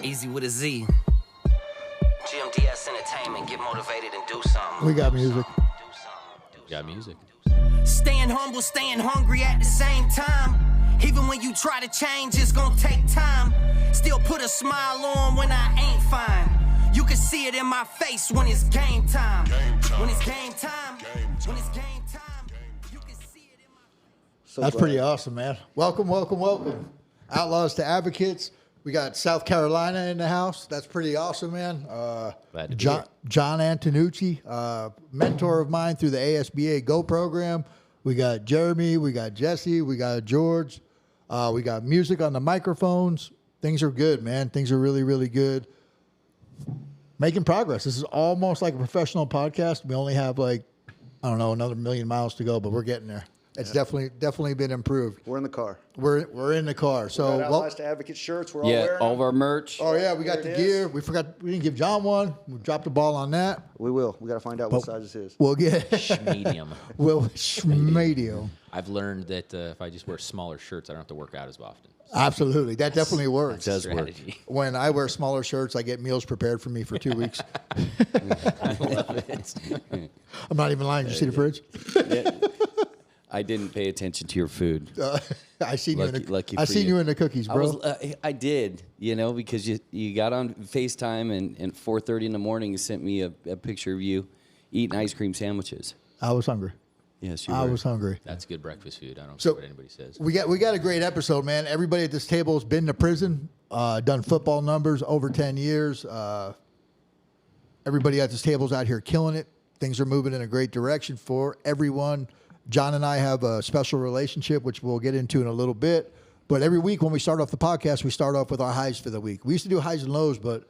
Easy with a Z. GMDS Entertainment, get motivated and do something. We got music. Got music. Staying humble, staying hungry at the same time. Even when you try to change, it's gonna take time. Still put a smile on when I ain't fine. You can see it in my face when it's game time. When it's game time. When it's game time. You can see it in my face. That's pretty awesome, man. Welcome, welcome, welcome. Outlaws to Advocates. We got South Carolina in the house. That's pretty awesome, man. Jon Antonucci, mentor of mine through the ASBA Go program. We got Jeremy, we got Jesse, we got George. We got music on the microphones. Things are good, man. Things are really, really good. Making progress. This is almost like a professional podcast. We only have another 1 million miles to go, but we're getting there. It's definitely been improved. We're in the car. We're in the car. So we got Outlaws to Advocate shirts. We're all wearing all of them. our merch. Oh yeah, we got the gear. We didn't give John one. We dropped the ball on that. We will. We got to find out what size this is. We'll get Medium. medium. I've learned that if I just wear smaller shirts, I don't have to work out as often. Absolutely, that definitely works. It does work. When I wear smaller shirts, I get meals prepared for me for 2 weeks. I love it. I'm not even lying. Did you see the fridge? I didn't pay attention to your food. I seen you in the cookies, I bro. I did, because you got on FaceTime and 4:30 in the morning you sent me a picture of you eating ice cream sandwiches. I was hungry. Yes, you were. I was hungry. That's good breakfast food. I don't So, care what anybody says. We got a great episode, man. Everybody at this table has been to prison, done football numbers over 10 years. Everybody at this table's out here killing it. Things are moving in a great direction for everyone. John and I have a special relationship, which we'll get into in a little bit. But every week when we start off the podcast, we start off with our highs for the week. We used to do highs and lows, but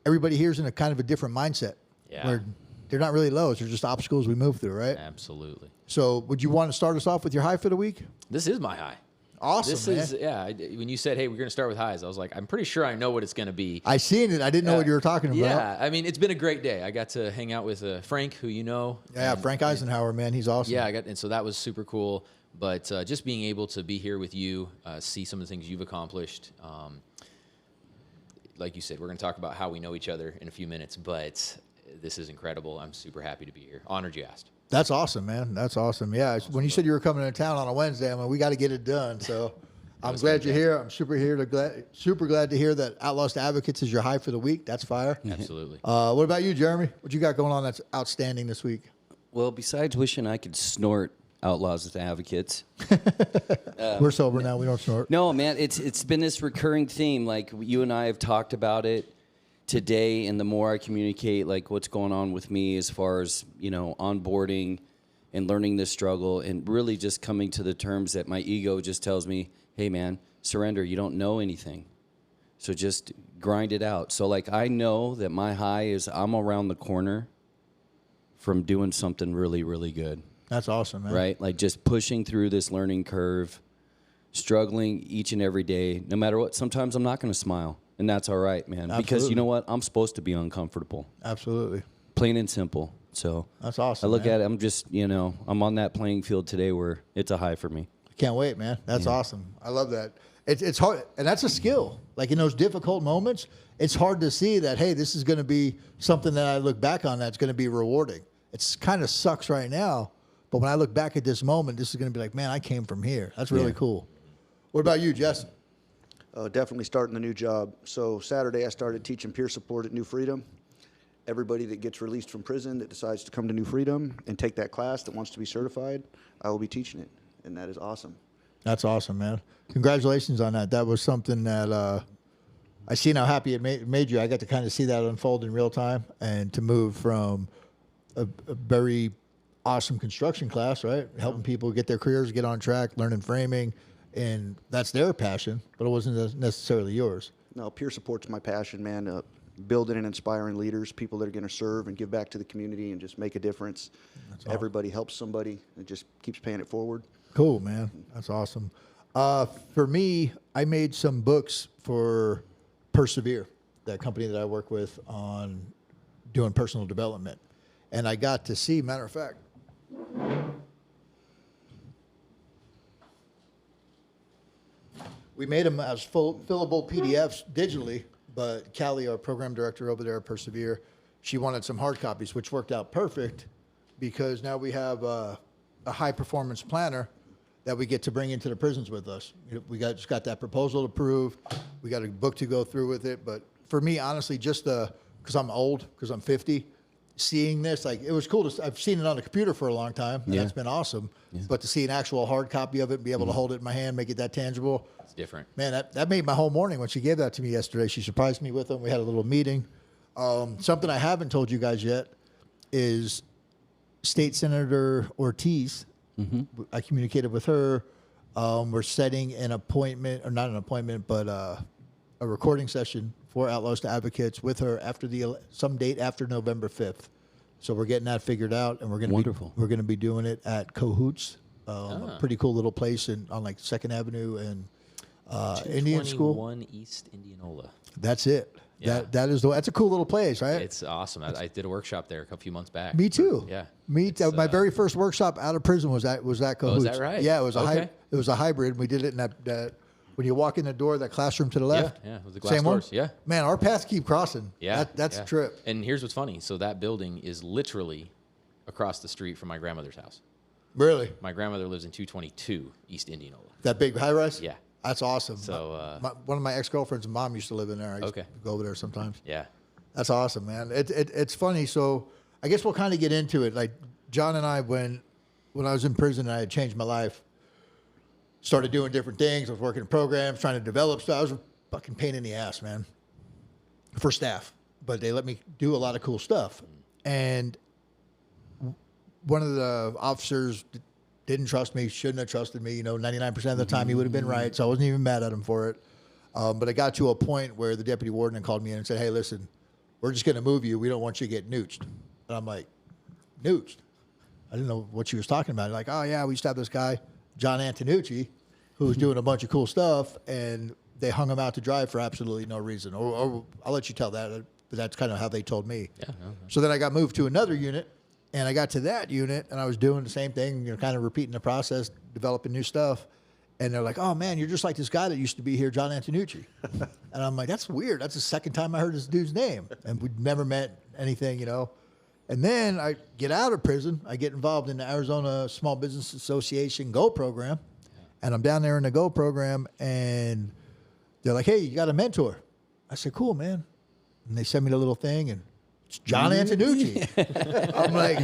everybody here's in a kind of a different mindset. Yeah. Where they're not really lows. They're just obstacles we move through, right? Absolutely. So would you want to start us off with your high for the week? This is my high. Awesome, This man. is, when you said, hey, we're going to start with highs, I was like, I'm pretty sure I know what it's going to be. I seen it. I didn't know what you were talking about. Yeah, I mean, it's been a great day. I got to hang out with Frank, who you know. Yeah, Frank Eisenhower, man. He's awesome. Yeah, and so that was super cool. But just being able to be here with you, see some of the things you've accomplished. Like you said, we're going to talk about how we know each other in a few minutes, but this is incredible. I'm super happy to be here. Honored you asked. That's awesome, man. That's awesome. Yeah, when you said you were coming into town on a Wednesday, I mean, we got to get it done. So I'm glad you're here. I'm super glad to hear that Outlaws to Advocates is your high for the week. That's fire. Absolutely. What about you, Jeremy? What you got going on that's outstanding this week? Well, besides wishing I could snort Outlaws to Advocates. We're sober now. We don't snort. No, man, it's been this recurring theme. Like you and I have talked about it today, and the more I communicate, like what's going on with me as far as onboarding and learning this struggle, and really just coming to the terms that my ego just tells me, hey, man, surrender. You don't know anything, so just grind it out. So like I know that my high is I'm around the corner from doing something really, really good. That's awesome, man. Right? Like just pushing through this learning curve, struggling each and every day, no matter what. Sometimes I'm not going to smile, and that's all right, man. Absolutely. Because you know what? I'm supposed to be uncomfortable. Absolutely. Plain and simple. So that's awesome. I look at it, I'm just, I'm on that playing field today where it's a high for me. Can't wait, man. That's awesome. I love that. It's hard, and that's a skill. Like in those difficult moments, it's hard to see that, hey, this is going to be something that I look back on that's going to be rewarding. It's kind of sucks right now, but when I look back at this moment, this is going to be like, man, I came from here. That's really cool. What about you, Jess? Definitely starting the new job. So Saturday I started teaching peer support at New Freedom. Everybody that gets released from prison that decides to come to New Freedom and take that class that wants to be certified, I will be teaching it, and that is awesome. That's awesome, man. Congratulations on that. That was something that I seen how happy it made you. I got to kind of see that unfold in real time, and to move from a very awesome construction class, right? Helping people get their careers, get on track, learning framing, and that's their passion, but it wasn't necessarily yours. No, peer support's my passion, man. Building and inspiring leaders, people that are going to serve and give back to the community and just make a difference. Everybody helps somebody. It just keeps paying it forward. Cool, man. That's awesome. For me, I made some books for Persevere, that company that I work with on doing personal development. And I got to see, matter of fact, we made them as fillable PDFs digitally, but Callie, our program director over there at Persevere, she wanted some hard copies, which worked out perfect because now we have a high performance planner that we get to bring into the prisons with us. Just got that proposal approved. We got a book to go through with it. But for me, honestly, just because I'm old, because I'm 50, seeing this, like, it was cool. I've seen it on the computer for a long time, and that's been awesome. Yeah. But to see an actual hard copy of it, be able to hold it in my hand, make it that tangible. It's different. Man, that made my whole morning when she gave that to me yesterday. She surprised me with them. We had a little meeting. Something I haven't told you guys yet is State Senator Ortiz. I communicated with her. We're setting an appointment, or not an appointment, but a recording session for Outlaws to Advocates with her after some date after November 5th. So we're getting that figured out, and we're going to be doing it at Cahoots, a pretty cool little place on like 2nd Avenue and Indian School. 221 East Indianola. That's it. Yeah. That's a cool little place, right? It's awesome. I did a workshop there a few months back. Me too. Yeah. My very first workshop out of prison was at Cahoots. Oh, is that right? Yeah, it was a hybrid. We did it in that when you walk in the door, that classroom to the left. Yeah, with the glass doors. Yeah. Man, our paths keep crossing. Yeah. That's a trip. And here's what's funny. So that building is literally across the street from my grandmother's house. Really? My grandmother lives in 222 East Indianola. That big high rise? Yeah. That's awesome. So one of my ex-girlfriend's mom used to live in there. I used to go over there sometimes. Yeah. That's awesome, man. It's funny. So I guess we'll kind of get into it. Like John and I, when I was in prison and I had changed my life, started doing different things. I was working in programs, trying to develop stuff. I was a fucking pain in the ass, man, for staff. But they let me do a lot of cool stuff. And one of the officers didn't trust me, shouldn't have trusted me. 99% of the time he would have been right, so I wasn't even mad at him for it. But it got to a point where the deputy warden called me in and said, hey, listen, we're just going to move you. We don't want you to get nooched. And I'm like, nooched? I didn't know what she was talking about. Like, oh, yeah, we used to have this guy, Jon Antonucci, who was doing a bunch of cool stuff, and they hung him out to dry for absolutely no reason. Or I'll let you tell that, but that's kind of how they told me. Yeah. So then I got moved to another unit. And I got to that unit, and I was doing the same thing, kind of repeating the process, developing new stuff. And they're like, oh, man, you're just like this guy that used to be here, Jon Antonucci. And I'm like, that's weird. That's the second time I heard this dude's name. And we'd never met anything, And then I get out of prison. I get involved in the Arizona Small Business Association GO program. And I'm down there in the GO program, and they're like, hey, you got a mentor. I said, cool, man. And they send me the little thing, and Jon Antonucci. I'm like,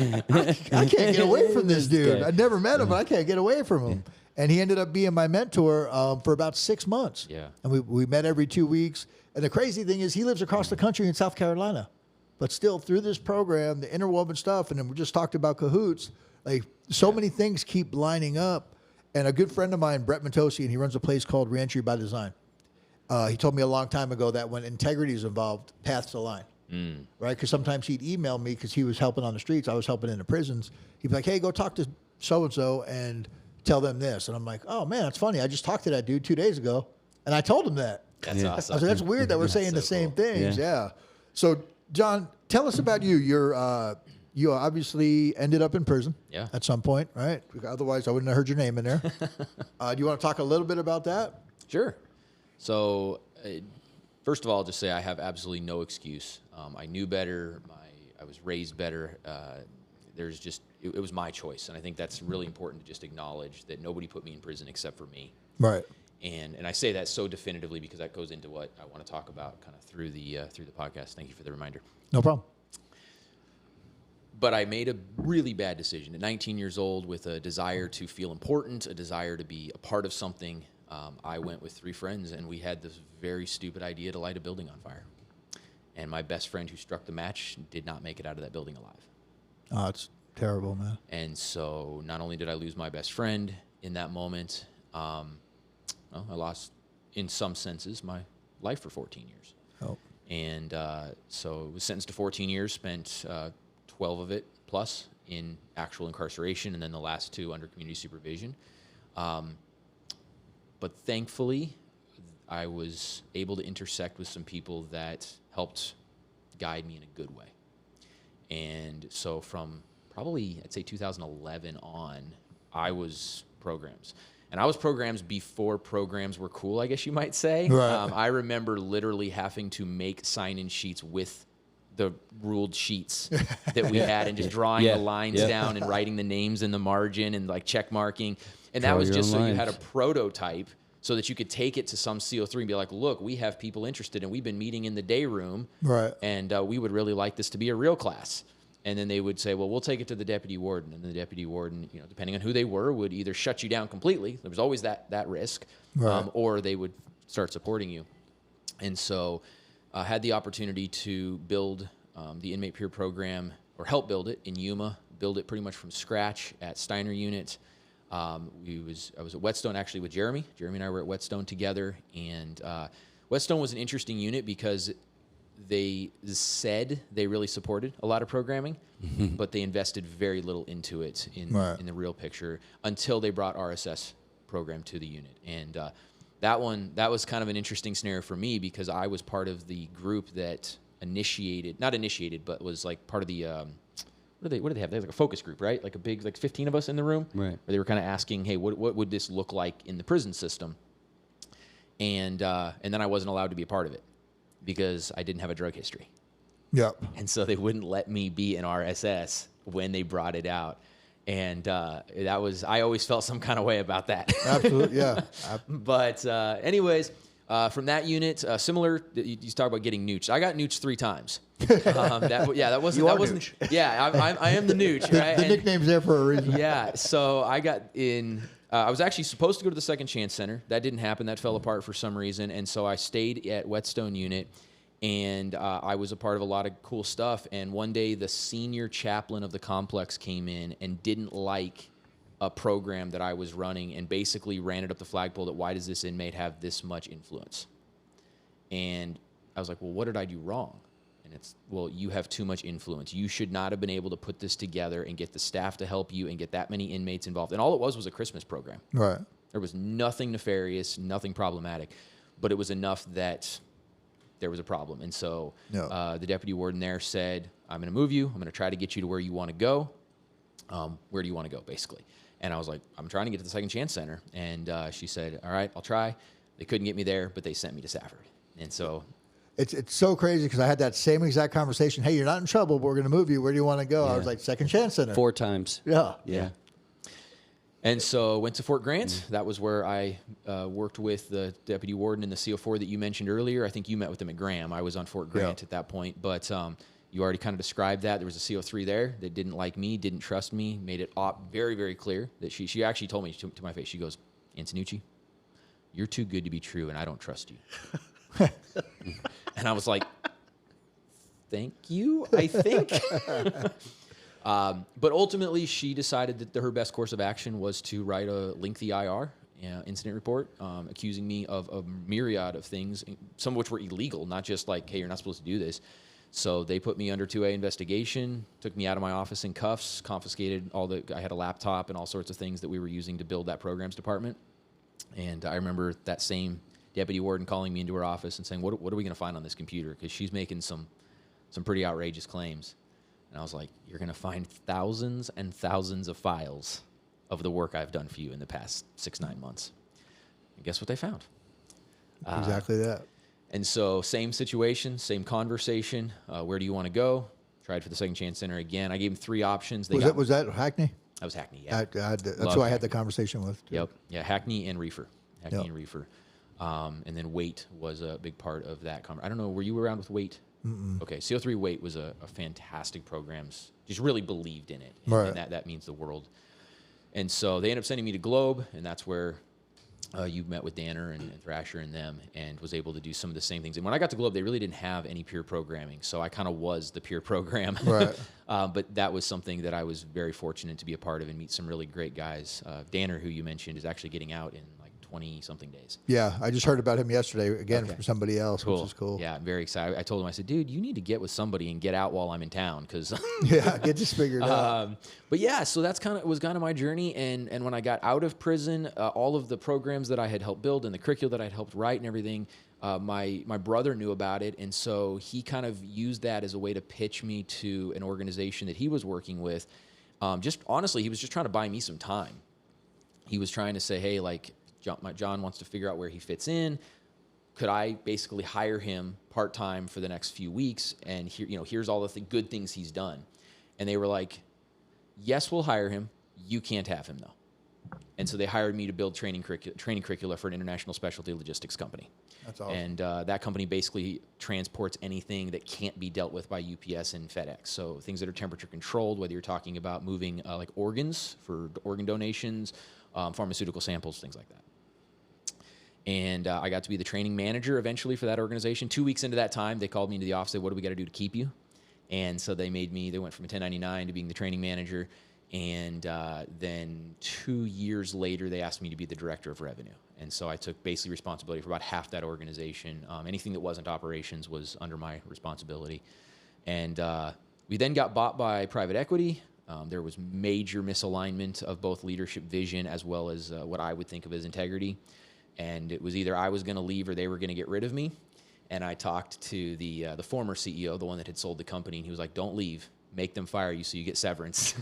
I can't get away from this dude. I never met him, but I can't get away from him. And he ended up being my mentor for about 6 months. Yeah. And we met every 2 weeks. And the crazy thing is he lives across the country in South Carolina. But still, through this program, the interwoven stuff, and then we just talked about Cahoots, like so many things keep lining up. And a good friend of mine, Brett Mentosi, and he runs a place called Reentry by Design. He told me a long time ago that when integrity is involved, paths align. Right? Because sometimes he'd email me because he was helping on the streets. I was helping in the prisons. He'd be like, hey, go talk to so-and-so and tell them this. And I'm like, oh, man, that's funny. I just talked to that dude 2 days ago, and I told him that. That's awesome. I was like, that's weird that we're saying the same things. Yeah. So, John, tell us about you. You obviously ended up in prison at some point, right? Otherwise, I wouldn't have heard your name in there. Do you want to talk a little bit about that? Sure. So, first of all, I'll just say I have absolutely no excuse. I knew better. I was raised better. It was my choice, and I think that's really important to just acknowledge that nobody put me in prison except for me. Right. And I say that so definitively because that goes into what I want to talk about kind of through the podcast. Thank you for the reminder. No problem. But I made a really bad decision at 19 years old with a desire to feel important, a desire to be a part of something. I went with 3 friends, and we had this very stupid idea to light a building on fire. And my best friend who struck the match did not make it out of that building alive. Oh, it's terrible, man. And so not only did I lose my best friend in that moment, I lost, in some senses, my life for 14 years. Oh. And so I was sentenced to 14 years, spent 12 of it plus in actual incarceration, and then the last 2 under community supervision. But thankfully, I was able to intersect with some people that helped guide me in a good way. And so from probably, I'd say 2011 on, I was programs. And I was programs before programs were cool, I guess you might say. Right. I remember literally having to make sign-in sheets with the ruled sheets that we had and just drawing the lines down and writing the names in the margin and like check marking. And that Draw was your just own so you had a lines. prototype so that you could take it to some CO3 and be like, look, we have people interested and we've been meeting in the day room. Right. And we would really like this to be a real class. And then they would say, well, we'll take it to the deputy warden. And the deputy warden, you know, depending on who they were, would either shut you down completely. There was always that risk. Right. Or they would start supporting you. And so I had the opportunity to build the inmate peer program, or help build it in Yuma, build it pretty much from scratch at Steiner Unit. I was at Whetstone actually with Jeremy. Jeremy and I were at Whetstone together. And Whetstone was an interesting unit because they said they really supported a lot of programming, but they invested very little into it in the real picture until they brought RSS program to the unit. And that was kind of an interesting scenario for me because I was part of the group that not initiated, but was like part of the, what do they have? They have like a focus group, right? Like a big, like 15 of us in the room. Right. Where they were kind of asking, hey, what would this look like in the prison system? And then I wasn't allowed to be a part of it because I didn't have a drug history. Yep. And so they wouldn't let me be an RSS when they brought it out. And I always felt some kind of way about that. Absolutely. Yeah. But anyways, from that unit, similar, you talk about getting nooched. I got nooched 3 times. That wasn't. Nooch. Yeah, I am the nooch, right? The nickname's there for a reason. Yeah, so I got in. I was actually supposed to go to the Second Chance Center. That didn't happen. That fell apart for some reason. And so I stayed at Whetstone Unit, and I was a part of a lot of cool stuff. And one day, the senior chaplain of the complex came in and didn't like a program that I was running and basically ran it up the flagpole that why does this inmate have this much influence? And I was like, well, what did I do wrong? And it's, well, you have too much influence. You should not have been able to put this together and get the staff to help you and get that many inmates involved. And all it was a Christmas program. Right. There was nothing nefarious, nothing problematic, but it was enough that there was a problem. And so the deputy warden there said, I'm going to move you. I'm going to try to get you to where you want to go. Where do you want to go, basically? And I was like, I'm trying to get to the Second Chance Center. And she said, all right, I'll try. They couldn't get me there, but they sent me to Safford. And so It's so crazy because I had that same exact conversation. Hey, you're not in trouble, but we're going to move you. Where do you want to go? I was like, Second Chance Center. 4 times. Yeah. Yeah. And so went to Fort Grant. That was where I worked with the deputy warden in the CO4 that you mentioned earlier. I think you met with them at Graham. I was on Fort Grant at that point. But you already kind of described that. There was a CO3 there that didn't like me, didn't trust me, made it very, very clear that she actually told me to my face, she goes, Antonucci, you're too good to be true, and I don't trust you. And I was like, thank you, I think. But ultimately, she decided that her best course of action was to write a lengthy IR, incident report, accusing me of a myriad of things, some of which were illegal, not just like, hey, you're not supposed to do this. So they put me under 2A investigation, took me out of my office in cuffs, confiscated I had a laptop and all sorts of things that we were using to build that programs department. And I remember that same deputy warden calling me into her office and saying, what are we going to find on this computer? Because she's making some pretty outrageous claims. And I was like, you're going to find thousands and thousands of files of the work I've done for you in the past 6-9 months. And guess what they found? Exactly that. And so same situation, same conversation. Where do you want to go? Tried for the Second Chance Center again. I gave them 3 options. Was that Hackney? That was Hackney, yeah. That's who I had the conversation with. Too. Yep. Yeah, Hackney and Reefer. And Reefer. And then Wait was a big part of that. I don't know, were you around with Wait? Mm-mm. Okay, CO3 Wait was a fantastic program. Just really believed in it. And that means the world. And so they ended up sending me to Globe, and that's where you met with Danner and Thrasher and them, and was able to do some of the same things. And when I got to Globe, they really didn't have any peer programming, so I kind of was the peer program. Right. But that was something that I was very fortunate to be a part of and meet some really great guys. Danner, who you mentioned, is actually getting out in like 20-something days. Yeah, I just heard about him yesterday again from somebody else, which is cool. Yeah, I'm very excited. I told him, I said, dude, you need to get with somebody and get out while I'm in town, because get this figured out. But yeah, so that's kind of my journey. And when I got out of prison, all of the programs that I had helped build and the curriculum that I had helped write and everything, my brother knew about it, and so he kind of used that as a way to pitch me to an organization that he was working with. Just honestly, he was just trying to buy me some time. he was trying to say, hey, like John wants to figure out where he fits in. Could I basically hire him part-time for the next few weeks? And here, here's all the good things he's done. And they were like, yes, we'll hire him. You can't have him though. And so they hired me to build training curricula for an international specialty logistics company. That's awesome. And that company basically transports anything that can't be dealt with by UPS and FedEx. So things that are temperature controlled, whether you're talking about moving like organs for organ donations, pharmaceutical samples, things like that. And I got to be the training manager eventually for that organization. 2 weeks into that time, they called me into the office and said, what do we got to do to keep you? And so they went from a 1099 to being the training manager. And then 2 years later, they asked me to be the director of revenue. And so I took basically responsibility for about half that organization. Anything that wasn't operations was under my responsibility. And we then got bought by private equity. There was major misalignment of both leadership vision as well as what I would think of as integrity. And it was either I was going to leave or they were going to get rid of me. And I talked to the former CEO, the one that had sold the company, and he was like, don't leave. Make them fire you so you get severance.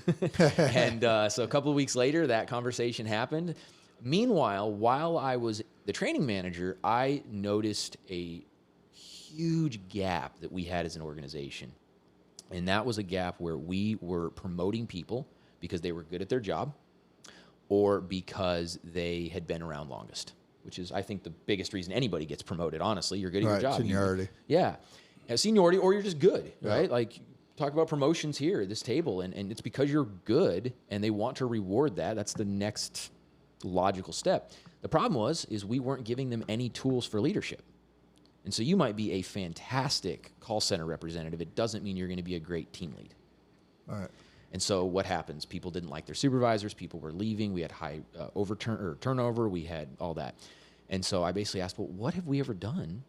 And so a couple of weeks later, that conversation happened. Meanwhile, while I was the training manager, I noticed a huge gap that we had as an organization. And that was a gap where we were promoting people because they were good at their job or because they had been around longest, which is, I think, the biggest reason anybody gets promoted, honestly. You're good at your job. Seniority. Seniority, or you're just good, right? Yeah. Like, talk about promotions here at this table, and it's because you're good, and they want to reward that. That's the next logical step. The problem is we weren't giving them any tools for leadership. And so you might be a fantastic call center representative. It doesn't mean you're going to be a great team lead. All right. And so what happens? People didn't like their supervisors. People were leaving. We had high turnover. We had all that. And so I basically asked, well, what have we ever done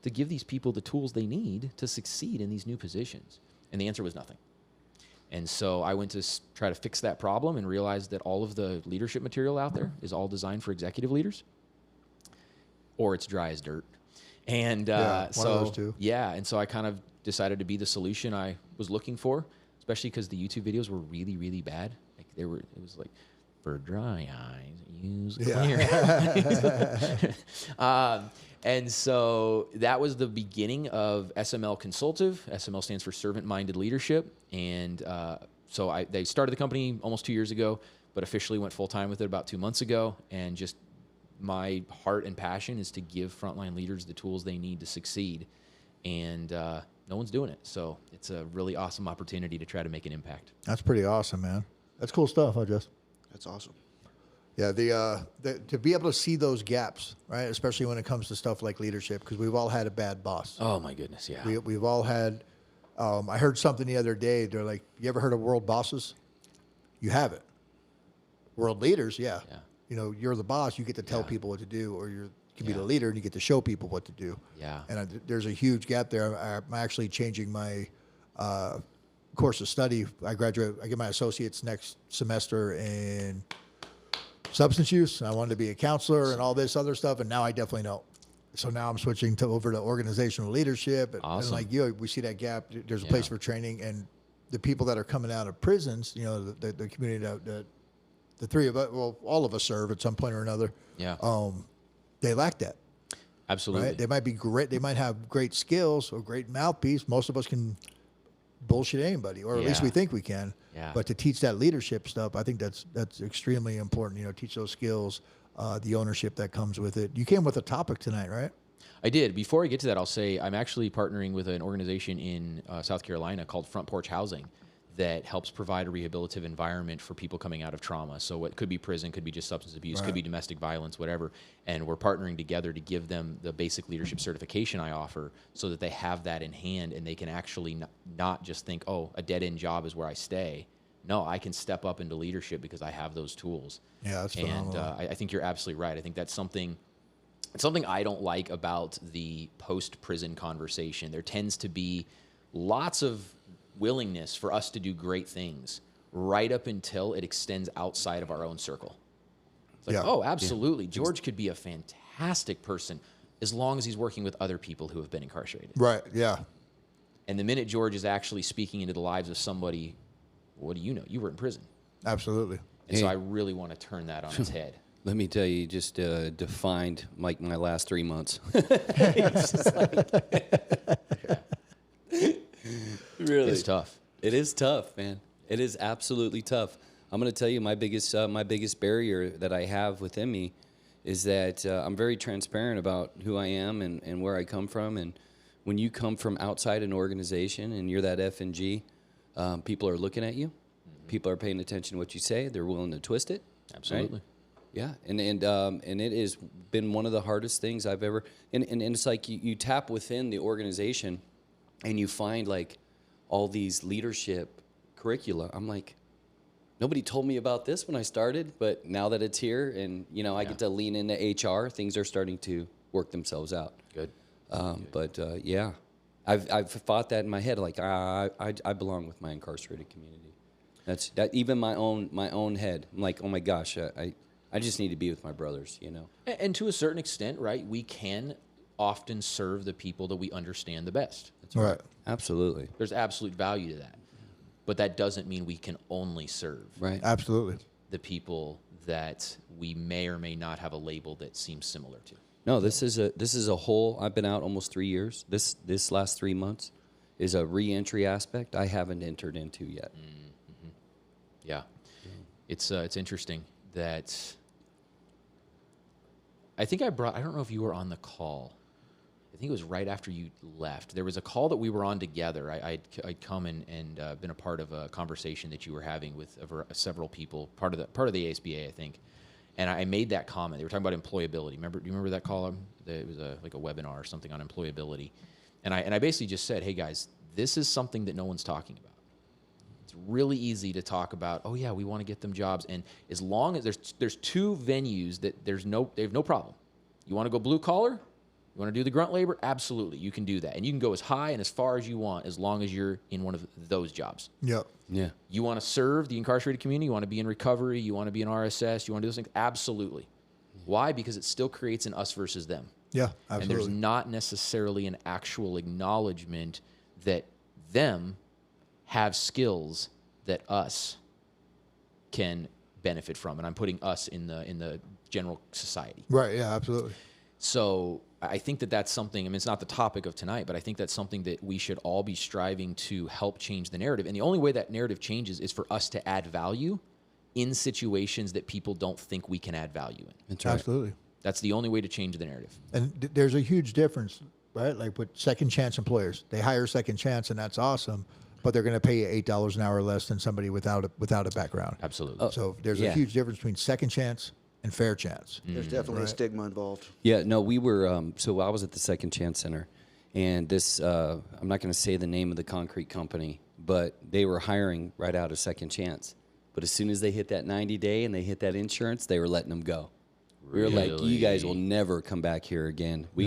to give these people the tools they need to succeed in these new positions? And the answer was nothing. And so I went to try to fix that problem and realized that all of the leadership material out there is all designed for executive leaders, or it's dry as dirt. And one of those two. Yeah, and so I kind of decided to be the solution I was looking for, especially because the YouTube videos were really, really bad. Like it was like, for dry eyes, use clear eyes. And so that was the beginning of SML Consultative. SML stands for Servant-Minded Leadership. And so they started the company almost 2 years ago, but officially went full-time with it about 2 months ago. And just my heart and passion is to give frontline leaders the tools they need to succeed. And no one's doing it. So it's a really awesome opportunity to try to make an impact. That's pretty awesome, man. That's cool stuff, That's awesome. Yeah, to be able to see those gaps, right? Especially when it comes to stuff like leadership, because we've all had a bad boss. Oh my goodness, yeah. We've all had. I heard something the other day. They're like, "You ever heard of world bosses? You haven't. World leaders, yeah. You know, you're the boss. You get to tell people what to do, or you can be the leader and you get to show people what to do. Yeah. And there's a huge gap there. I'm actually changing my course of study. I get my associates next semester in substance use. I wanted to be a counselor and all this other stuff, and now I definitely know. So now I'm switching over to organizational leadership. Awesome. And like we see that gap. There's a place for training, and the people that are coming out of prisons, you know, the community that the three of us, well, all of us serve at some point or another. Yeah. They lack that. Absolutely. Right? They might be great. They might have great skills or great mouthpiece. Most of us can bullshit anybody, or at least we think we can. Yeah. But to teach that leadership stuff, I think that's extremely important. You know, teach those skills, the ownership that comes with it. You came with a topic tonight, right? I did. Before I get to that, I'll say I'm actually partnering with an organization in South Carolina called Front Porch Housing that helps provide a rehabilitative environment for people coming out of trauma. So it could be prison, could be just substance abuse, could be domestic violence, whatever. And we're partnering together to give them the basic leadership certification I offer so that they have that in hand and they can actually not just think, oh, a dead-end job is where I stay. No, I can step up into leadership because I have those tools. Yeah, that's phenomenal. And I think you're absolutely right. I think that's something I don't like about the post-prison conversation. There tends to be lots of willingness for us to do great things right up until it extends outside of our own circle. It's like, oh, absolutely. George could be a fantastic person as long as he's working with other people who have been incarcerated. Right, yeah. And the minute George is actually speaking into the lives of somebody, what do you know? You were in prison. Absolutely. And so I really want to turn that on its head. Let me tell you, just defined like my last 3 months. It's just really, It's tough. It is tough, man. It is absolutely tough. I'm going to tell you my biggest barrier that I have within me is that I'm very transparent about who I am and where I come from. And when you come from outside an organization and you're that F&G, people are looking at you. Mm-hmm. People are paying attention to what you say. They're willing to twist it. Absolutely. Right? Yeah, and it has been one of the hardest things I've ever. And it's like you tap within the organization, and you find like all these leadership curricula. I'm like, nobody told me about this when I started, but now that it's here, and I get to lean into HR, things are starting to work themselves out. Good. But yeah, I've thought that in my head, like I belong with my incarcerated community. That's that. Even my own head. I'm like, oh my gosh, I just need to be with my brothers, And to a certain extent, right, we can often serve the people that we understand the best. That's Right. Absolutely. There's absolute value to that. But that doesn't mean we can only serve Right. Absolutely. the people that we may or may not have a label that seems similar to. No, this is a whole. I've been out almost 3 years. This last 3 months is a re-entry aspect I haven't entered into yet. Mm-hmm. Yeah, it's interesting that I think I don't know if you were on the call. I think it was right after you left. There was a call that we were on together. I'd come and been a part of a conversation that you were having with several people, part of the ASBA, I think. And I made that comment. They were talking about employability. Do you remember that call? It was like a webinar or something on employability. And I basically just said, hey guys, this is something that no one's talking about. It's really easy to talk about, oh yeah, we want to get them jobs. And as long as there's two venues that they have no problem. You want to go blue collar? You want to do the grunt labor? Absolutely, you can do that. And you can go as high and as far as you want as long as you're in one of those jobs. Yep. Yeah. You want to serve the incarcerated community? You want to be in recovery? You want to be in RSS? You want to do those things? Absolutely. Why? Because it still creates an us versus them. Yeah, And absolutely. there's not necessarily an actual acknowledgement that them have skills that us can benefit from. And I'm putting us in the general society. Right, yeah, absolutely. So I think that's something, I mean, it's not the topic of tonight, but I think that's something that we should all be striving to help change the narrative. And the only way that narrative changes is for us to add value in situations that people don't think we can add value in. That's right. Absolutely. That's the only way to change the narrative. And there's a huge difference, right? Like with second chance employers, they hire second chance, and that's awesome, but they're going to pay you $8 an hour less than somebody without a background. Absolutely. So there's a yeah. huge difference between second chance and fair chance. There's definitely a stigma involved. Yeah, no, we were, so I was at the Second Chance Center, and this, I'm not going to say the name of the concrete company, but they were hiring right out of Second Chance. But as soon as they hit that 90-day and they hit that insurance, they were letting them go. We were like, you guys will never come back here again. We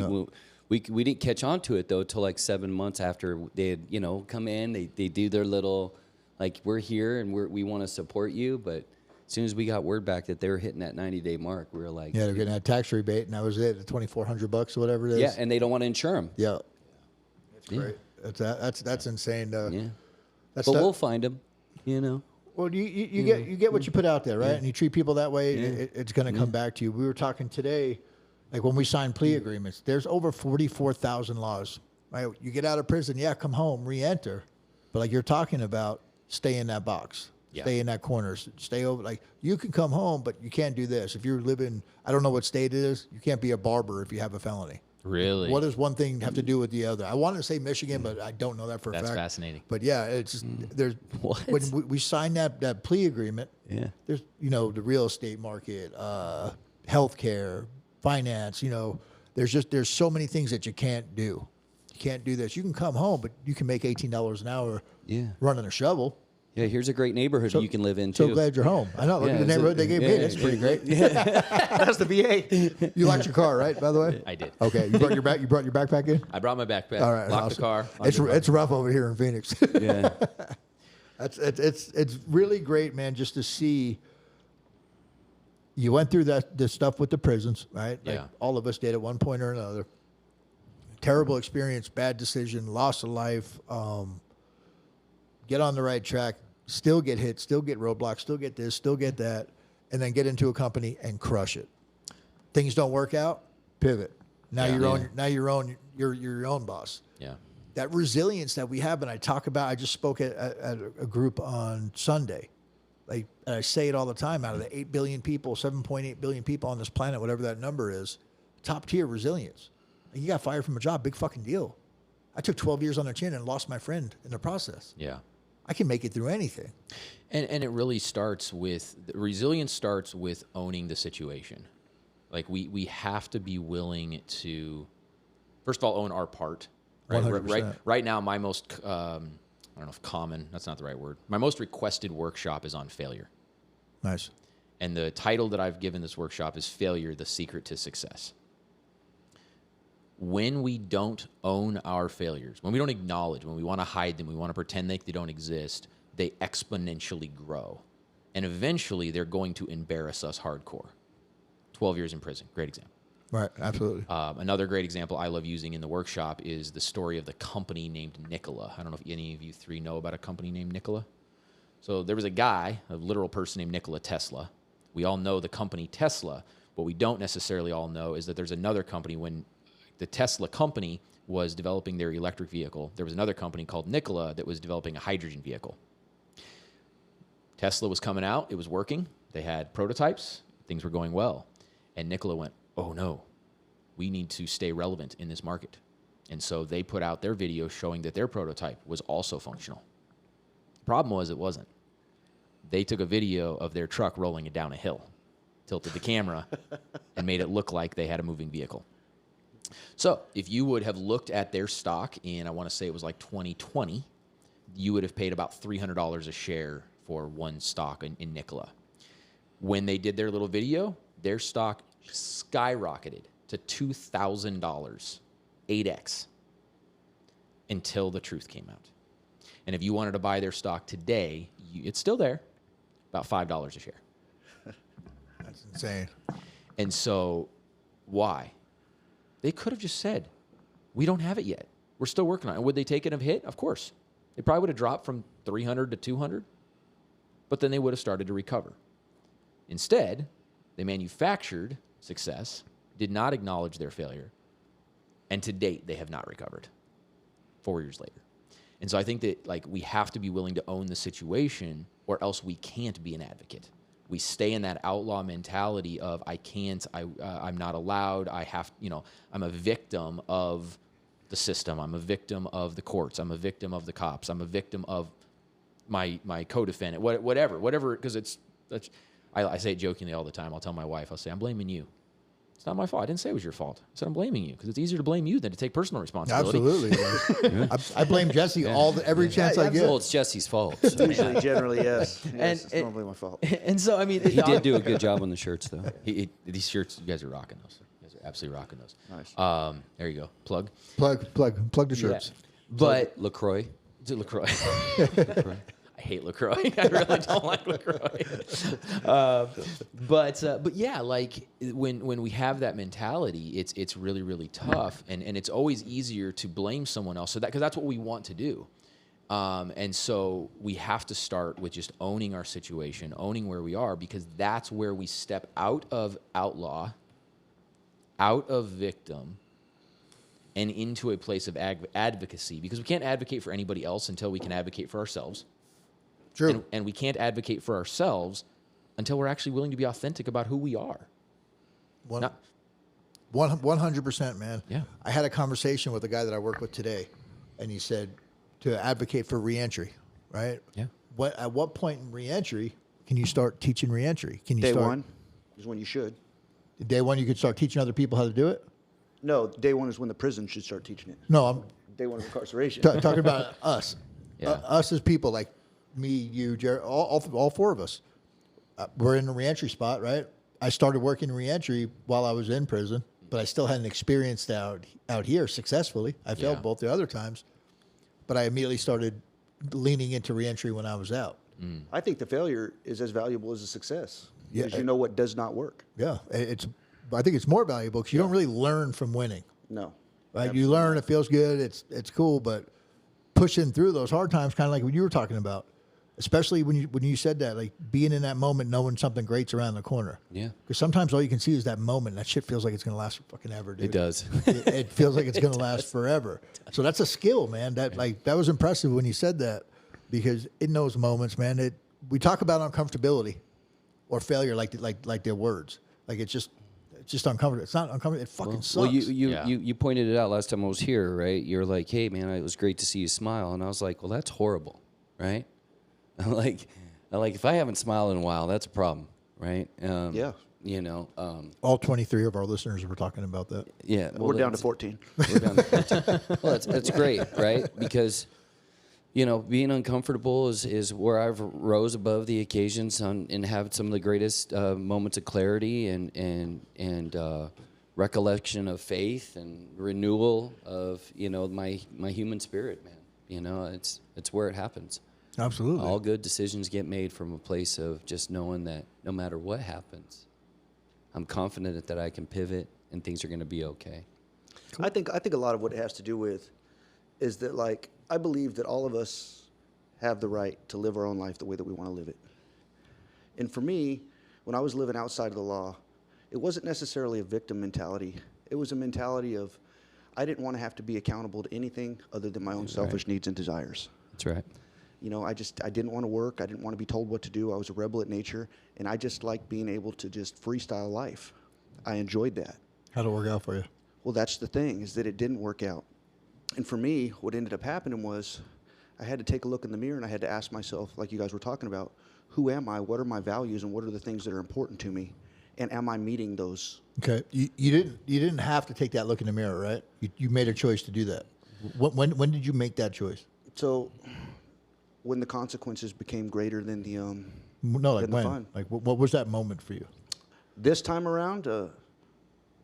didn't catch on to it, though, till like 7 months after they had, come in, they do their little, like, we're here and we want to support you, but as soon as we got word back that they were hitting that 90-day mark, we were like, Yeah, they're getting that tax rebate, and that was it, the $2,400 or whatever it is. yeah, and they don't want to insure them. Yeah. That's great. That's insane. Yeah, That's but tough. we'll find them, Well, you get what you put out there, right? And you treat people that way, it's going to come back to you. We were talking today, like when we sign plea agreements, there's over 44,000 laws, right? You get out of prison, come home, re-enter. But like you're talking about, stay in that box. Yeah. Stay in that corner. Stay over. Like you can come home, but you can't do this. If you're living, I don't know what state it is, you can't be a barber if you have a felony. Really? What does one thing have to do with the other? I wanted to say Michigan, but I don't know that for a fact. That's fascinating. But yeah, it's just, there's What? when we signed that plea agreement. Yeah. There's the real estate market, healthcare, finance. There's so many things that you can't do. You can't do this. You can come home, but you can make $18 an hour. Yeah. Running a shovel. Yeah, here's a great neighborhood you can live in So too. glad you're home. I know. Look at the neighborhood they gave me. That's pretty great. That's the VA. You locked your car, right? By the way. I did. Okay. You brought your backpack in. I brought my backpack, All right. locked awesome. the car. It's rough over here in Phoenix. Yeah. It's really great, man, just to see. You went through this stuff with the prisons, right? Like Yeah. all of us did at one point or another. Terrible experience, bad decision, loss of life. Get on the right track. still get hit, still get roadblocks, still get this, still get that, and then get into a company and crush it. Things don't work out, pivot. Now you're your own boss. Yeah. That resilience that we have, and I talk about, I just spoke at a group on Sunday. Like, and I say it all the time, out of the 8 billion people, 7.8 billion people on this planet, whatever that number is, top tier resilience. And you got fired from a job, big fucking deal. I took 12 years on the chin and lost my friend in the process. Yeah. I can make it through anything. And it really starts with, resilience starts with owning the situation. Like we have to be willing to, first of all, own our part. Right, 100%. right now, my most, I don't know if common, that's not the right word. My most requested workshop is on failure. Nice. And the title that I've given this workshop is Failure, the Secret to Success. When we don't own our failures, when we don't acknowledge, when we want to hide them, we want to pretend like they don't exist, they exponentially grow. And eventually, they're going to embarrass us hardcore. 12 years in prison, great example. Right, absolutely. Another great example I love using in the workshop is the story of the company named Nikola. I don't know if any of you three know about a company named Nikola. So there was a guy, a literal person named Nikola Tesla. We all know the company Tesla. What we don't necessarily all know is that there's another company. When the Tesla company was developing their electric vehicle, there was another company called Nikola that was developing a hydrogen vehicle. Tesla was coming out. It was working. They had prototypes. Things were going well. And Nikola went, oh no, we need to stay relevant in this market. And so they put out their video showing that their prototype was also functional. The problem was it wasn't. They took a video of their truck rolling it down a hill, tilted the camera, and made it look like they had a moving vehicle. So if you would have looked at their stock in, I want to say it was like 2020, you would have paid about $300 a share for one stock in Nikola. When they did their little video, their stock skyrocketed to $2,000, 8x, until the truth came out. And if you wanted to buy their stock today, it's still there, about $5 a share. That's insane. And so, why? They could have just said, we don't have it yet. We're still working on it. And would they take it a hit? Of course. They probably would have dropped from 300 to 200, but then they would have started to recover. Instead, they manufactured success, did not acknowledge their failure, and to date, they have not recovered 4 years later. And so I think that we have to be willing to own the situation, or else we can't be an advocate. We stay in that outlaw mentality of I can't, I'm not allowed, I have, I'm a victim of the system. I'm a victim of the courts. I'm a victim of the cops. I'm a victim of my co-defendant, whatever, because I say it jokingly all the time. I'll tell my wife, I'll say, I'm blaming you. It's not my fault. I didn't say it was your fault. I said I'm blaming you because it's easier to blame you than to take personal responsibility. Absolutely. I blame Jesse every chance I get. Well, it's Jesse's fault. So. Usually, generally, yes. Yes, it's normally my fault. And so, I mean, He did do a good job on the shirts, though. These shirts, you guys are rocking those. You guys are absolutely rocking those. Nice. There you go. Plug Plug the shirts. Yeah. But LaCroix. is it LaCroix? I hate LaCroix. I really don't like LaCroix. But yeah, when we have that mentality, it's really, really tough, and it's always easier to blame someone else. So because that's what we want to do. And so we have to start with just owning our situation, owning where we are, because that's where we step out of outlaw, out of victim, and into a place of advocacy, because we can't advocate for anybody else until we can advocate for ourselves. True. And we can't advocate for ourselves until we're actually willing to be authentic about who we are. 100%, man. Yeah. I had a conversation with a guy that I work with today, and he said to advocate for reentry, right? Yeah. At what point in reentry can you start teaching reentry? Can you Day start, one is when you should. Day one you could start teaching other people how to do it? No, day one is when the prison should start teaching it. No, I'm Day one of incarceration. talking about us. Yeah. Us as people, like me, you, Jared, all four of us. We're in a reentry spot, right? I started working in reentry while I was in prison, but I still hadn't experienced out here successfully. I failed both the other times, but I immediately started leaning into reentry when I was out. I think the failure is as valuable as the success. Yeah. Because you know what does not work. Yeah, I think it's more valuable because you don't really learn from winning. No. Right? You learn, it feels good, it's cool, but pushing through those hard times, kind of like what you were talking about, Especially when you said that, like being in that moment, knowing something great's around the corner. Yeah. Because sometimes all you can see is that moment. That shit feels like it's gonna last fucking ever, dude. It does. It feels like it's gonna last forever. So that's a skill, man. That was impressive when you said that, because in those moments, man, we talk about uncomfortability or failure like their words. Like it's just uncomfortable. It's not uncomfortable. It fucking sucks. Well, you pointed it out last time I was here, right? You're like, hey, man, it was great to see you smile. And I was like, well, that's horrible, right? I'm like, if I haven't smiled in a while, that's a problem, right? Yeah. You know. All 23 of our listeners were talking about that. Yeah. Well, We're down to 14. We're down to 14. Well, that's great, right? Because, you know, being uncomfortable is where I've rose above the occasions and have some of the greatest moments of clarity and recollection of faith and renewal of, you know, my human spirit, man. You know, it's where it happens. Absolutely. All good decisions get made from a place of just knowing that no matter what happens, I'm confident that I can pivot and things are going to be okay. Cool. I think a lot of what it has to do with is that, like, I believe that all of us have the right to live our own life the way that we want to live it. And for me, when I was living outside of the law, it wasn't necessarily a victim mentality. It was a mentality of I didn't want to have to be accountable to anything other than my own selfish needs and desires. That's right. You know, I didn't want to work. I didn't want to be told what to do. I was a rebel at nature, and I just liked being able to just freestyle life. I enjoyed that. How'd it work out for you? Well, that's the thing, is that it didn't work out. And for me, what ended up happening was I had to take a look in the mirror, and I had to ask myself, like you guys were talking about, who am I? What are my values? And what are the things that are important to me? And am I meeting those? Okay. You didn't have to take that look in the mirror, right? You made a choice to do that. When did you make that choice? So when the consequences became greater than the The when? fun. Like what was that moment for you? This time around,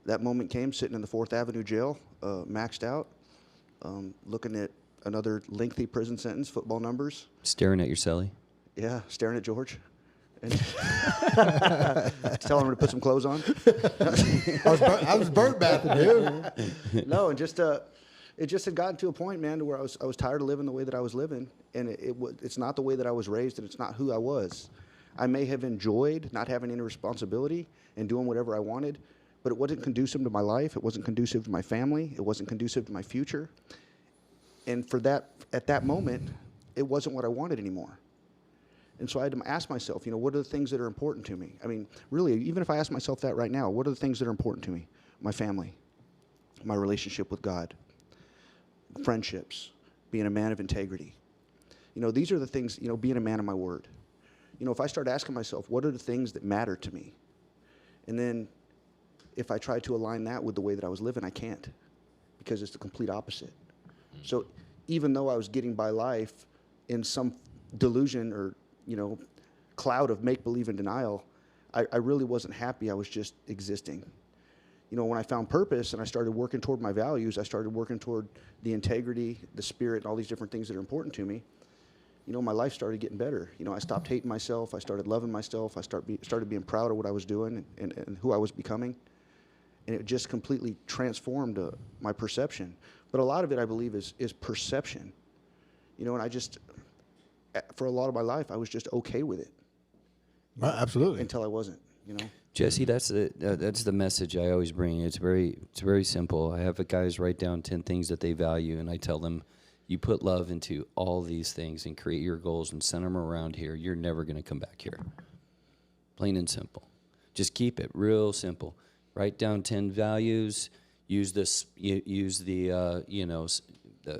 that moment came sitting in the 4th Avenue jail, maxed out, looking at another lengthy prison sentence, football numbers. Staring at your celly. Yeah, staring at George. And telling him to put some clothes on. I was bird bathing, dude. No, and just it just had gotten to a point, man, to where I was tired of living the way that I was living, and it's not the way that I was raised, and it's not who I was. I may have enjoyed not having any responsibility and doing whatever I wanted, but it wasn't conducive to my life. It wasn't conducive to my family. It wasn't conducive to my future. And for that, at that moment, it wasn't what I wanted anymore. And so I had to ask myself, you know, what are the things that are important to me? I mean, really, even if I ask myself that right now, what are the things that are important to me? My family, my relationship with God, friendships, being a man of integrity. You know, these are the things, you know, being a man of my word. You know, if I start asking myself, what are the things that matter to me? And then if I try to align that with the way that I was living, I can't, because it's the complete opposite. So even though I was getting by life in some delusion or, you know, cloud of make-believe and denial, I really wasn't happy. I was just existing. You know, when I found purpose and I started working toward my values, I started working toward the integrity, the spirit, and all these different things that are important to me, you know, my life started getting better. You know, I stopped hating myself. I started loving myself. I started being proud of what I was doing and who I was becoming. And it just completely transformed my perception. But a lot of it, I believe, is perception. You know, and I just, for a lot of my life, I was just okay with it. Absolutely. Until I wasn't, you know. Jesse, that's the message I always bring. It's very simple. I have the guys write down 10 things that they value, and I tell them, you put love into all these things and create your goals and center them around here, you're never going to come back here. Plain and simple. Just keep it real simple. Write down 10 values. Use the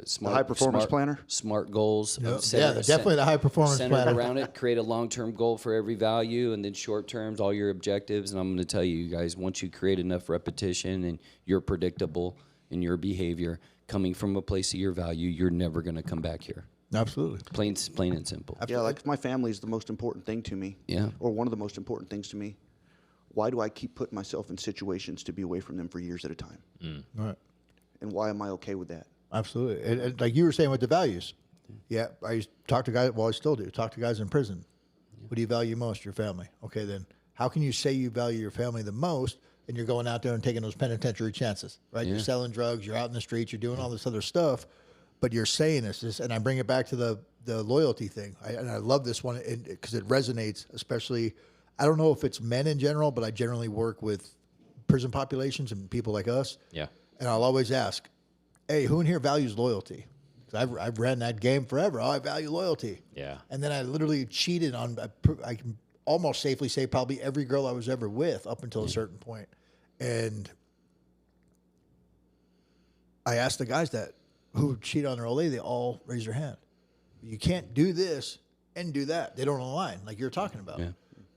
smart high performance planner. Smart goals. Yep. Definitely the high performance centered planner. around it. Create a long-term goal for every value, and then short terms, all your objectives. And I'm going to tell you guys, once you create enough repetition and you're predictable in your behavior, coming from a place of your value, you're never going to come back here. Absolutely. Plain and simple. Yeah, like my family is the most important thing to me. Yeah. Or one of the most important things to me. Why do I keep putting myself in situations to be away from them for years at a time? Right. And why am I okay with that? Absolutely. And like you were saying with the values. Yeah, I used to talk to guys, well, I still do, talk to guys in prison. What do you value most? Your family. Okay, then how can you say you value your family the most and you're going out there and taking those penitentiary chances, right? Yeah. You're selling drugs, you're out in the streets, you're doing all this other stuff. but you're saying this, and I bring it back to the loyalty thing. And I love this one because it resonates, especially, I don't know if it's men in general, but I generally work with prison populations and people like us. Yeah. And I'll always ask, hey, who in here values loyalty? Because I've ran that game forever. Oh, I value loyalty. Yeah. And then I literally cheated on, I can almost safely say probably every girl I was ever with up until a certain point. And I asked the guys that who cheat on their old lady, they all raise their hand. You can't do this and do that. They don't align, like you're talking about. Yeah.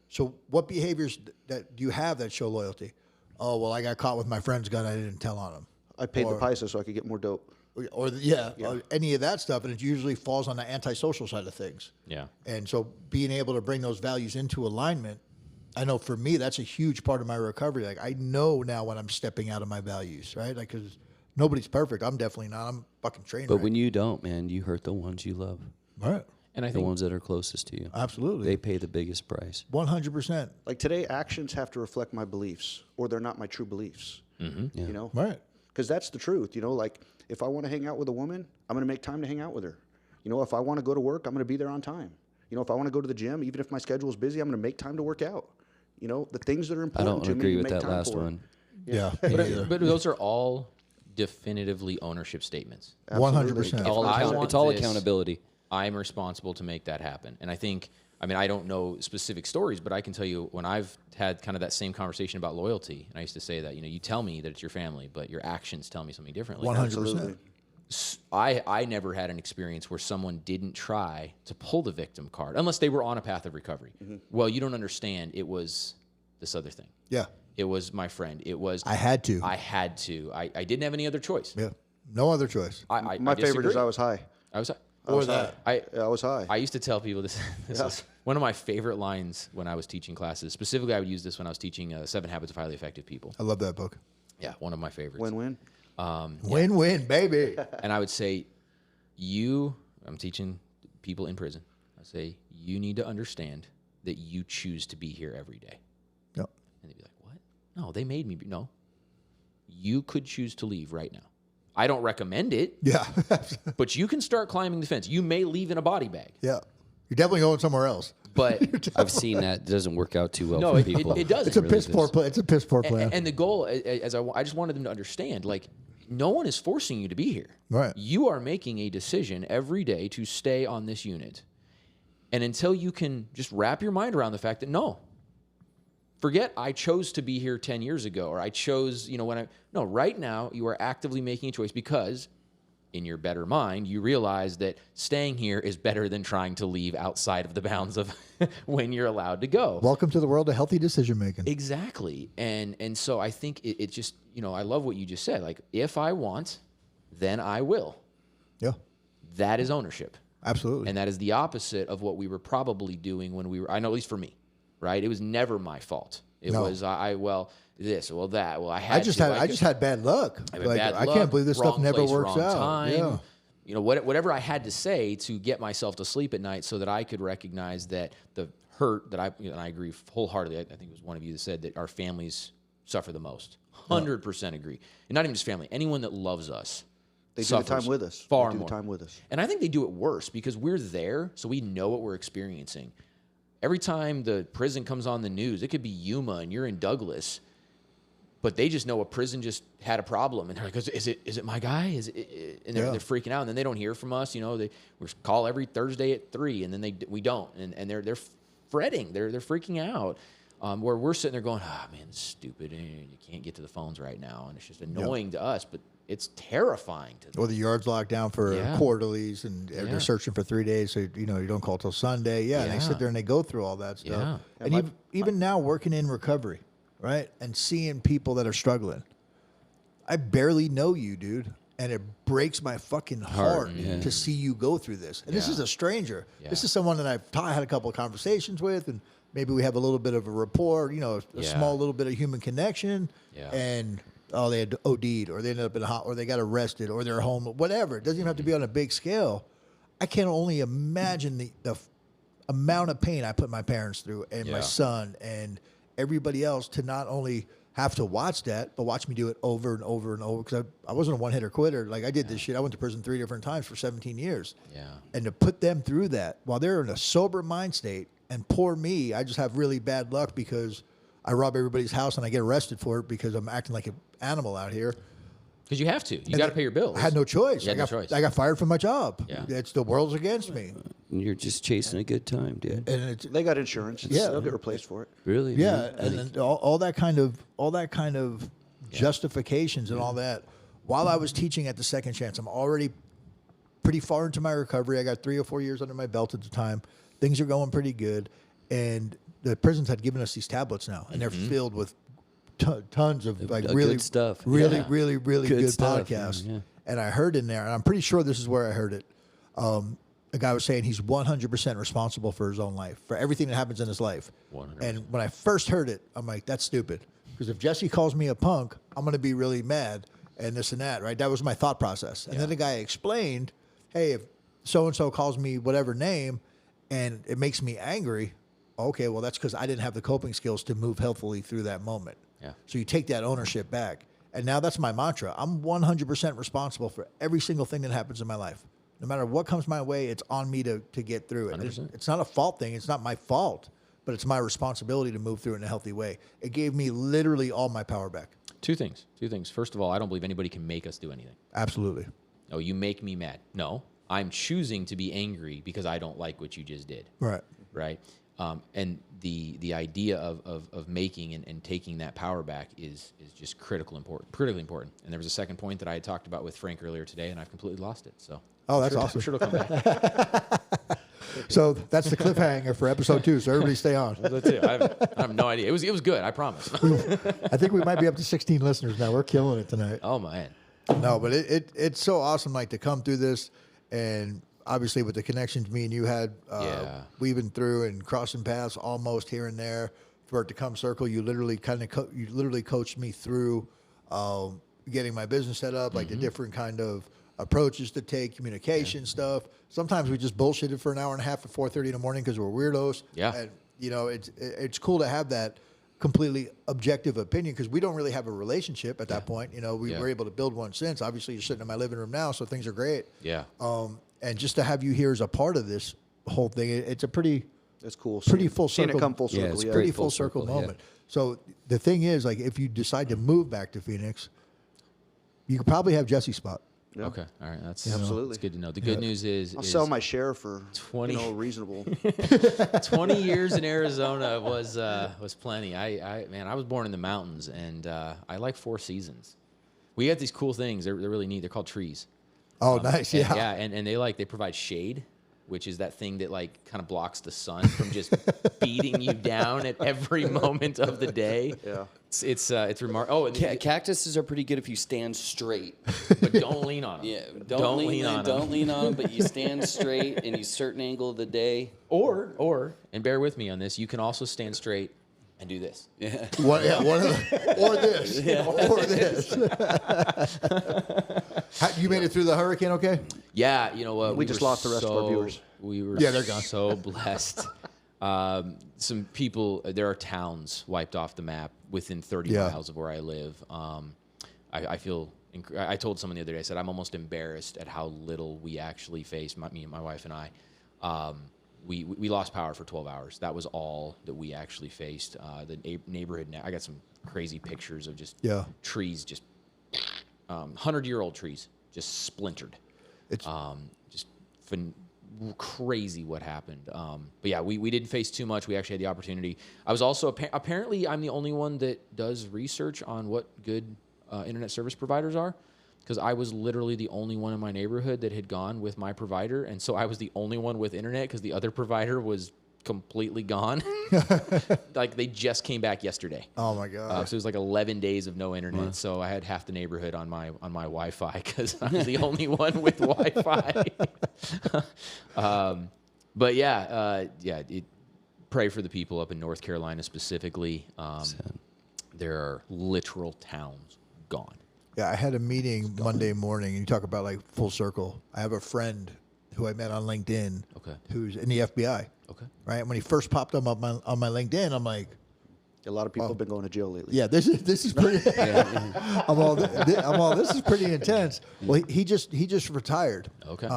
So what behaviors that do you have that show loyalty? Oh, well, I got caught with my friend's gun. I didn't tell on him. I paid the paisa so I could get more dope. Or any of that stuff. And it usually falls on the antisocial side of things. Yeah. And so being able to bring those values into alignment, I know for me, that's a huge part of my recovery. Like I know now when I'm stepping out of my values, right? Like, cause nobody's perfect. I'm definitely not. I'm fucking trained. But when you don't, man, you hurt the ones you love. Right. And I The think ones that are closest to you. Absolutely. They pay the biggest price. 100%. Like today, actions have to reflect my beliefs, or they're not my true beliefs. Yeah. You know, Right. because that's the truth. You know, like if I want to hang out with a woman, I'm going to make time to hang out with her. You know, if I want to go to work, I'm going to be there on time. You know, if I want to go to the gym, even if my schedule is busy, I'm going to make time to work out. You know, the things that are I important don't to agree me, with make that time last for. one. Yeah. but those are all definitively ownership statements. 100%. All I want It's all this, accountability. I'm responsible to make that happen. And I think, I mean, I don't know specific stories, but I can tell you when I've had kind of that same conversation about loyalty, and I used to say that, you know, you tell me that it's your family, but your actions tell me something differently. 100%. I never had an experience where someone didn't try to pull the victim card, unless they were on a path of recovery. Well, you don't understand. It was this other thing. Yeah. It was my friend. It was I had to. I didn't have any other choice. Yeah. No other choice. My favorite is I was high. I was that. I was high. I used to tell people this is one of my favorite lines when I was teaching classes. Specifically, I would use this when I was teaching 7 Habits of Highly Effective People. I love that book. Yeah, one of my favorites. Win-win. Win-win, baby. And I would say, I'm teaching people in prison. I say, you need to understand that you choose to be here every day. Yep. And they'd be like, what? No, they made me. No. You could choose to leave right now. I don't recommend it. Yeah. But you can start climbing the fence. You may leave in a body bag. Yeah. You're definitely going somewhere else. But I've seen that. It doesn't work out too well no, for it people. doesn't. It's a really. piss poor plan. It's a piss poor plan. And the goal, I just wanted them to understand, like, no one is forcing you to be here. Right. You are making a decision every day to stay on this unit. And until you can just wrap your mind around the fact that, no, forget I chose to be here 10 years ago, or I chose, right now you are actively making a choice because in your better mind, you realize that staying here is better than trying to leave outside of the bounds of when you're allowed to go. Welcome to the world of healthy decision making. Exactly. And so I think it just, I love what you just said. Like, if I want, then I will. Yeah. That is ownership. Absolutely. And that is the opposite of what we were probably doing when we were, I know at least for me, right? It was never my fault. It was, this, that. Well, I just had bad luck. I I can't believe this stuff wrong never place, works wrong out. Time. Yeah. Whatever I had to say to get myself to sleep at night so that I could recognize that the hurt that and I agree wholeheartedly. I think it was one of you that said that our families suffer the most. 100% agree. And not even just family, anyone that loves us. They do the time with us. Far They do more. the time with us. And I think they do it worse because we're there, so we know what we're experiencing. Every time the prison comes on the news, it could be Yuma and you're in Douglas, but they just know a prison just had a problem, and they're like, "Is it my guy?" And they're freaking out, and then they don't hear from us. We call every Thursday at 3, and then we don't, and they're fretting, they're freaking out. Where we're sitting there going, "Ah, man, it's stupid, and you can't get to the phones right now," and it's just annoying to us, but it's terrifying to them. Or the yard's locked down for quarterlies, and they're searching for 3 days, so you don't call till Sunday. Yeah, and they sit there and they go through all that stuff. Yeah. And even now, working in recovery, right, and seeing people that are struggling, I barely know you, dude, and it breaks my fucking heart to see you go through this. And this is a stranger. Yeah. This is someone that I've had a couple of conversations with, and maybe we have a little bit of a rapport, a small little bit of human connection, and they had OD'd, or they ended up in a or they got arrested, or they're home, whatever. It doesn't even have to be on a big scale. I can only imagine the amount of pain I put my parents through, and my son, and everybody else, to not only have to watch that, but watch me do it over and over and over, because I wasn't a one-hitter quitter. Like, I did this shit. I went to prison 3 different times for 17 years. Yeah. And to put them through that while they're in a sober mind state, and poor me, I just have really bad luck because I rob everybody's house and I get arrested for it because I'm acting like an animal out here. Because you have to. You got to pay your bills. I had no choice. You had no choice. I got fired from my job. Yeah. It's the world's against me. You're just chasing a good time, dude. And it's, They got insurance. Yeah. They'll get replaced for it. Really? yeah, dude? and then all that kind of justifications and all that. While I was teaching at the Second Chance, I'm already pretty far into my recovery. I got 3 or 4 years under my belt at the time. Things are going pretty good, and the prisons had given us these tablets now, and they're filled with tons of like Good really stuff. really, Yeah. really, really Good good stuff. podcasts. Yeah. And I heard in there, and I'm pretty sure this is where I heard it. A guy was saying he's 100% responsible for his own life, for everything that happens in his life. 100%. And when I first heard it, I'm like, that's stupid. Because if Jesse calls me a punk, I'm going to be really mad and this and that, right? That was my thought process. And then the guy explained, hey, if so-and-so calls me whatever name and it makes me angry, okay, well, that's because I didn't have the coping skills to move healthfully through that moment. Yeah. So you take that ownership back. And now that's my mantra. I'm 100% responsible for every single thing that happens in my life. No matter what comes my way, it's on me to get through it. 100%. It's not a fault thing. It's not my fault, but it's my responsibility to move through it in a healthy way. It gave me literally all my power back. Two things. First of all, I don't believe anybody can make us do anything. Absolutely. Oh, you make me mad. No, I'm choosing to be angry because I don't like what you just did. Right. Right. And the idea of making and taking that power back is just critically important. And there was a second point that I had talked about with Frank earlier today, and I've completely lost it. So. Oh, that's I'm awesome. sure it'll come back. So that's the cliffhanger for episode 2. So everybody stay on. That's it. I have no idea. It was good. I promise. I think we might be up to 16 listeners now. We're killing it tonight. Oh man. No, but it's so awesome, like, to come through this, and obviously with the connections me and you had weaving through and crossing paths almost here and there, for it to come circle. You literally coached me through getting my business set up, like the different kind of approaches to take, communication stuff. Sometimes we just bullshitted for an hour and a half at 4:30 in the morning because we're weirdos. Yeah. And it's cool to have that completely objective opinion, because we don't really have a relationship at that point. We were able to build one since. Obviously, you're sitting in my living room now, so things are great. Yeah. And just to have you here as a part of this whole thing, it's a pretty That's cool. Pretty full Seeing circle. it come full circle. Yeah, it's Yeah. pretty full full circle circle, yeah. moment. So the thing is, like, if you decide to move back to Phoenix, you could probably have Jesse's spot. Yeah. Okay. All right. That's Absolutely. That's good to know. The good news is I'll sell my share for 20 reasonable. 20 years in Arizona was plenty. I was born in the mountains, and I like 4 seasons. We got these cool things. They're really neat. They're called trees. Oh, nice. And, Yeah. yeah, and they provide shade, which is that thing that like kind of blocks the sun from just beating you down at every moment of the day. Yeah. It's remarkable. Oh, and Cactuses are pretty good if you stand straight. but don't lean on them. Yeah, don't lean on them. Don't lean on them, but you stand straight in a certain angle of the day. Or and bear with me on this, you can also stand straight and do this. Yeah. Or this. Or this. You made it through the hurricane okay? Yeah, you know what? We just lost the rest of our viewers. We were Yeah, they're gone. so blessed. Some people, there are towns wiped off the map within 30 Yeah. miles of where I live. I feel, I told someone the other day, I said, I'm almost embarrassed at how little we actually faced, me and my wife and I. We lost power for 12 hours. That was all that we actually faced. The neighborhood, I got some crazy pictures of just trees, just 100-year-old trees, just splintered. It's Just crazy what happened. But yeah, we didn't face too much. We actually had the opportunity. I was also, apparently I'm the only one that does research on what good internet service providers are, because I was literally the only one in my neighborhood that had gone with my provider. And so I was the only one with internet because the other provider was completely gone. Like they just came back yesterday. Oh my god. So it was like 11 days of no internet. Wow. So I had half the neighborhood on my Wi-Fi because I was the only one with Wi-Fi. But yeah, pray for the people up in North Carolina specifically. There are literal towns gone. Yeah, I had a meeting Monday morning, and you talk about like full circle. I have a friend who I met on LinkedIn, Okay. who's in the FBI. Okay. Right, when he first popped up on my LinkedIn, I'm like, A lot of people have been going to jail lately. Yeah, this is pretty. This is pretty intense. Well, he just retired. Okay.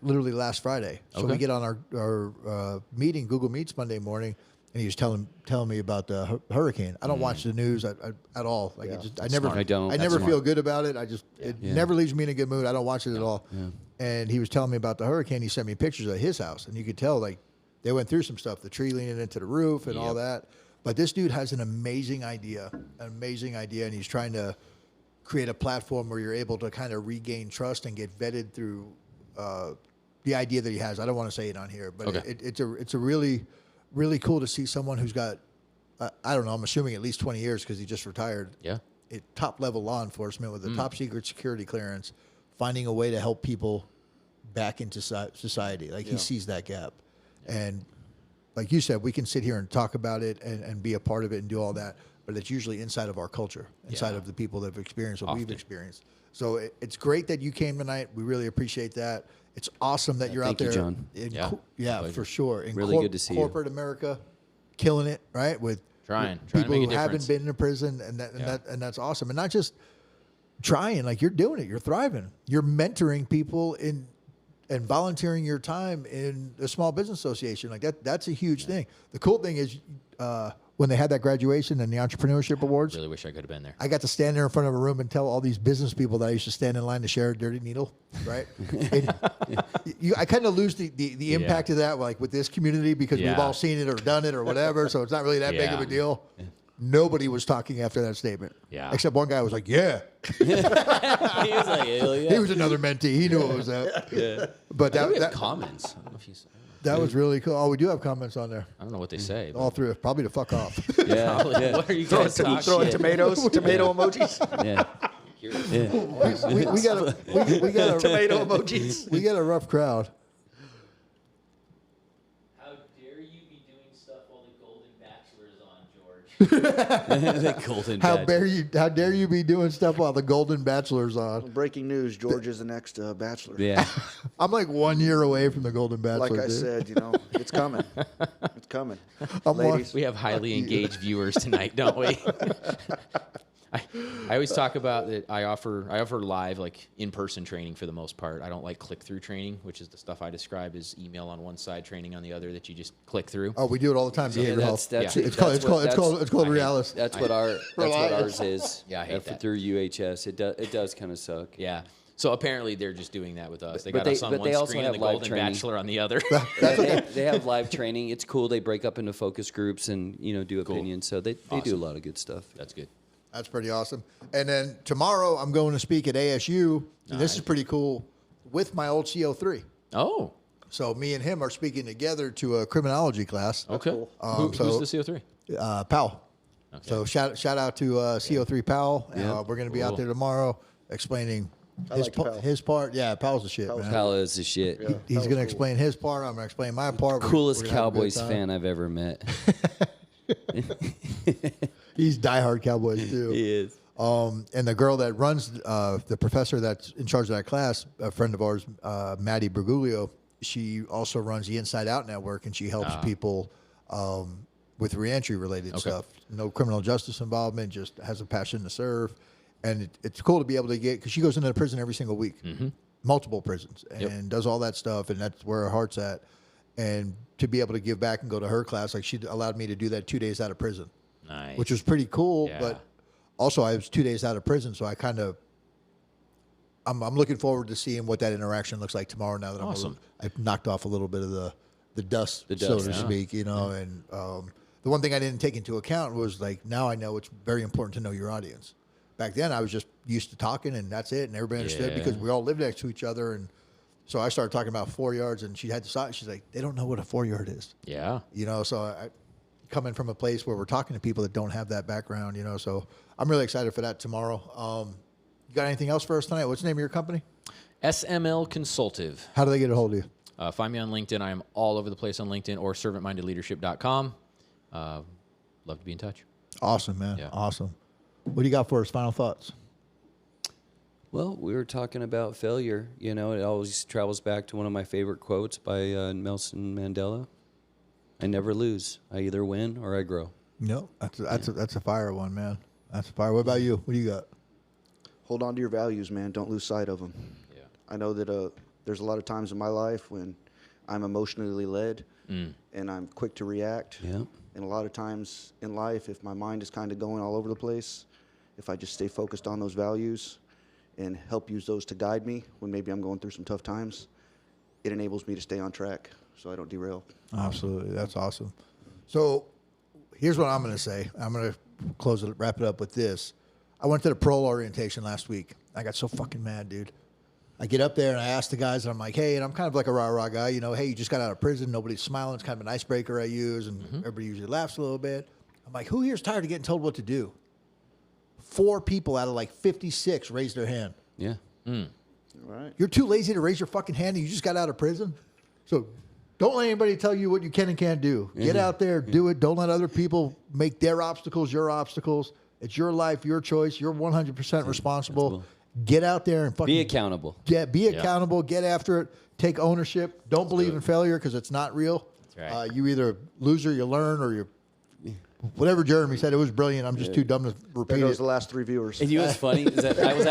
Literally last Friday. So we get on our meeting, Google Meets Monday morning, and he was telling me about the hurricane. I don't watch the news at all. Like I never feel good about it. It never leaves me in a good mood. I don't watch it at all. Yeah. And he was telling me about the hurricane. He sent me pictures of his house, and you could tell like they went through some stuff. The tree leaning into the roof and all that. But this dude has an amazing idea, and he's trying to create a platform where you're able to kind of regain trust and get vetted through the idea that he has. I don't want to say it on here, but it's a really, really cool to see someone who's got, I don't know, I'm assuming at least 20 years because he just retired. Yeah. Top level law enforcement with a top secret security clearance, finding a way to help people back into society. Like he sees that gap. And like you said, we can sit here and talk about it and be a part of it and do all that, but it's usually inside of our culture, inside of the people that have experienced what we've experienced. So it's great that you came tonight. We really appreciate that. It's awesome that you're out there. Thank you, John. For sure. In really good to see corporate America, killing it, right? With trying people to make who a haven't difference. been in prison, and that's awesome. And not just trying, like you're doing it. You're thriving. You're mentoring people and volunteering your time in a small business association. Like that's a huge thing. The cool thing is when they had that graduation and the entrepreneurship awards. Really wish I could have been there. I got to stand there in front of a room and tell all these business people that I used to stand in line to share a dirty needle, right? I kind of lose the impact of that, like with this community, because we've all seen it or done it or whatever. So it's not really that big of a deal. Nobody was talking after that statement. Yeah. Except one guy was like, yeah. He was like, hell yeah. He was another mentee. He knew what was that. Yeah. But that comments. I don't know if that was really cool. Oh, we do have comments on there. I don't know what they say. All three. Probably to fuck off. Yeah. What are you guys talking Throwing tomatoes, tomato emojis. Yeah. We got a Tomato emojis. We got a rough crowd. How dare you be doing stuff while the Golden Bachelor's on, George? The Golden How Badge. dare you be doing stuff while the Golden Bachelor's on? Breaking news: George is the next bachelor. Yeah. I'm like 1 year away from the Golden Bachelor. Like I dude. said, it's coming. It's coming. Ladies. We have highly engaged viewers tonight, don't we? I always talk about that. I offer live, like in-person training for the most part. I don't like click-through training, which is the stuff I describe as email on one side, training on the other, that you just click through. Oh, we do it all the time. Behavioral health. It's called Realis. That's what ours is. Yeah, I hate that. Through UHS, it does kind of suck. Yeah. So apparently they're just doing that with us. They But got us on but one they also screen have and the live Golden training. Bachelor on the other. They have live training. It's cool. They break up into focus groups and do opinions. So they do a lot of good stuff. That's good. That's pretty awesome. And then tomorrow I'm going to speak at ASU. And this is pretty cool with my old CO3. Oh. So me and him are speaking together to a criminology class. Okay. cool. Who's the CO3? Powell. Okay. So shout out to CO3 Powell. Yeah. We're going to be out there tomorrow explaining Powell. his part. Yeah, Powell's the shit, man. Pal is the shit. Yeah. He's going to explain his part. I'm going to explain my part. Coolest We're gonna have a good Cowboys time. fan I've ever met. He's diehard Cowboys too. He is. And the girl that runs, the professor that's in charge of that class, a friend of ours, Maddie Berguglio, she also runs the Inside Out Network, and she helps people with reentry related stuff. No criminal justice involvement, just has a passion to serve. And it's cool to be able to get, because she goes into the prison every single week, multiple prisons, and does all that stuff, and that's where her heart's at. And to be able to give back and go to her class, like she allowed me to do that 2 days out of prison. Nice. Which was pretty cool, Yeah. but also I was 2 days out of prison, so I kind of I'm looking forward to seeing what that interaction looks like tomorrow. Now that Awesome. I've knocked off a little bit of the dust, so dust, to yeah. speak, And the one thing I didn't take into account was like now I know it's very important to know your audience. Back then I was just used to talking and that's it, and everybody understood Yeah. because we all lived next to each other, and so I started talking about 4 yards, and she had to stop. She's like, they don't know what a 4 yard is. Yeah. So I coming from a place where we're talking to people that don't have that background, so I'm really excited for that tomorrow. You got anything else for us tonight? What's the name of your company? SML Consultive. How do they get a hold of you? Find me on LinkedIn. I am all over the place on LinkedIn or servantmindedleadership.com. Love to be in touch. Awesome, man. Yeah. Awesome. What do you got for us? Final thoughts? Well, we were talking about failure. It always travels back to one of my favorite quotes by Nelson Mandela. I never lose. I either win or I grow. No, that's a fire one, man. That's a fire. What about you? What do you got? Hold on to your values, man. Don't lose sight of them. Yeah. I know that there's a lot of times in my life when I'm emotionally led and I'm quick to react. Yeah. And a lot of times in life, if my mind is kind of going all over the place, if I just stay focused on those values and help use those to guide me when maybe I'm going through some tough times, it enables me to stay on track so I don't derail. Absolutely. That's awesome. So here's what I'm going to say. I'm going to wrap it up with this. I went to the parole orientation last week. I got so fucking mad, dude. I get up there and I ask the guys, and I'm like, hey, and I'm kind of like a rah-rah guy, you know, hey, you just got out of prison, nobody's smiling. It's kind of an icebreaker I use, and everybody usually laughs a little bit. I'm like, who here's tired of getting told what to do? 4 people out of like 56 raised their hand. Yeah. All right. You're too lazy to raise your fucking hand, and you just got out of prison? So don't let anybody tell you what you can and can't do. Get out there, do it. Don't let other people make their obstacles your obstacles. It's your life, your choice. You're 100% responsible. Get out there and fucking Be accountable. Be accountable. Get after it. Take ownership. Don't believe in failure because it's not real. That's right. You either lose or you learn, or you whatever Jeremy said. It was brilliant. I'm just too dumb to There repeat goes it. the last 3 viewers. And you know what's funny is that I was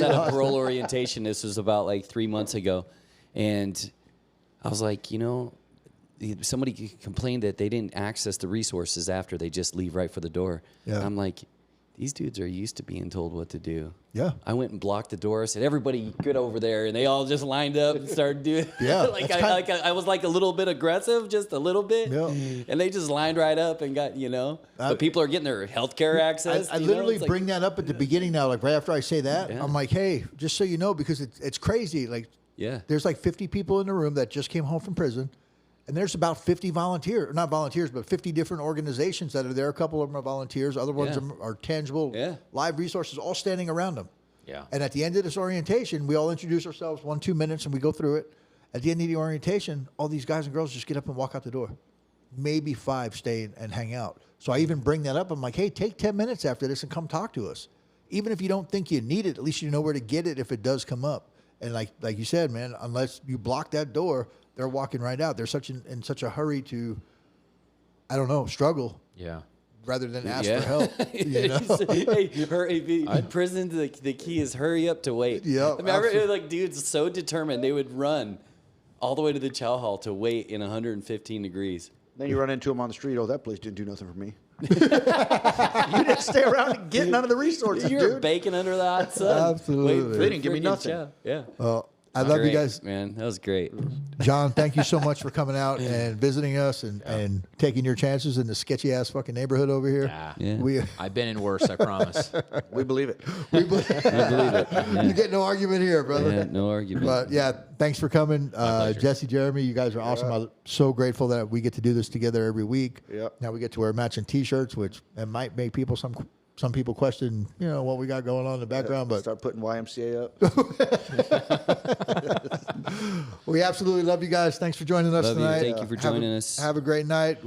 at a parole orientation. This was about like 3 months ago, and I was like, you know, somebody complained that they didn't access the resources after they just leave right for the door. Yeah. And I'm like, these dudes are used to being told what to do. Yeah. I went and blocked the door. I said, everybody get over there. And they all just lined up and started doing Yeah, like I was like a little bit aggressive, just a little bit. Yeah. And they just lined right up and got, you know. But people are getting their healthcare access. I you know? literally It's like- bring that up at the beginning now, like right after I say that. Yeah. I'm like, hey, just so you know, because it's crazy. Like, Yeah. there's like 50 people in the room that just came home from prison, and there's about 50 not volunteers, but 50 different organizations that are there. A couple of them are volunteers. Other ones are tangible, live resources, all standing around them. Yeah. And at the end of this orientation, we all introduce ourselves 1-2 minutes, and we go through it. At the end of the orientation, all these guys and girls just get up and walk out the door. Maybe 5 stay and hang out. So I even bring that up. I'm like, hey, take 10 minutes after this and come talk to us. Even if you don't think you need it, at least you know where to get it if it does come up. And like you said, man, unless you block that door, they're walking right out. They're in such a hurry to, I don't know, struggle. Yeah. Rather than ask for help. You know? Hey, hurry! In prison, the key is hurry up to wait. Yeah, I mean, I remember, like dudes so determined they would run all the way to the chow hall to wait in 115 degrees. Then you run into them on the street. Oh, that place didn't do nothing for me. You didn't stay around and get none of the resources, You're dude. baking under the hot sun. Absolutely. Waiting for They didn't give me friggin' nothing. chow. Yeah. Well, I love you Great, guys. man. That was great. John, thank you so much for coming out and visiting us and taking your chances in the sketchy ass fucking neighborhood over here. Yeah. I've been in worse, I promise. We believe it. We believe it. You get no argument here, brother. Yeah, no argument. But yeah, thanks for coming. pleasure. Jesse, Jeremy, you guys are awesome. I'm so grateful that we get to do this together every week. Yep. Now we get to wear matching t-shirts, which it might make people some people question, you know, what we got going on in the background, but Start putting YMCA up. we absolutely love you guys. Thanks for joining us Love you. tonight. Thank you for joining us. Have a great night.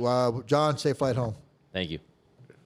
John, safe flight home. Thank you.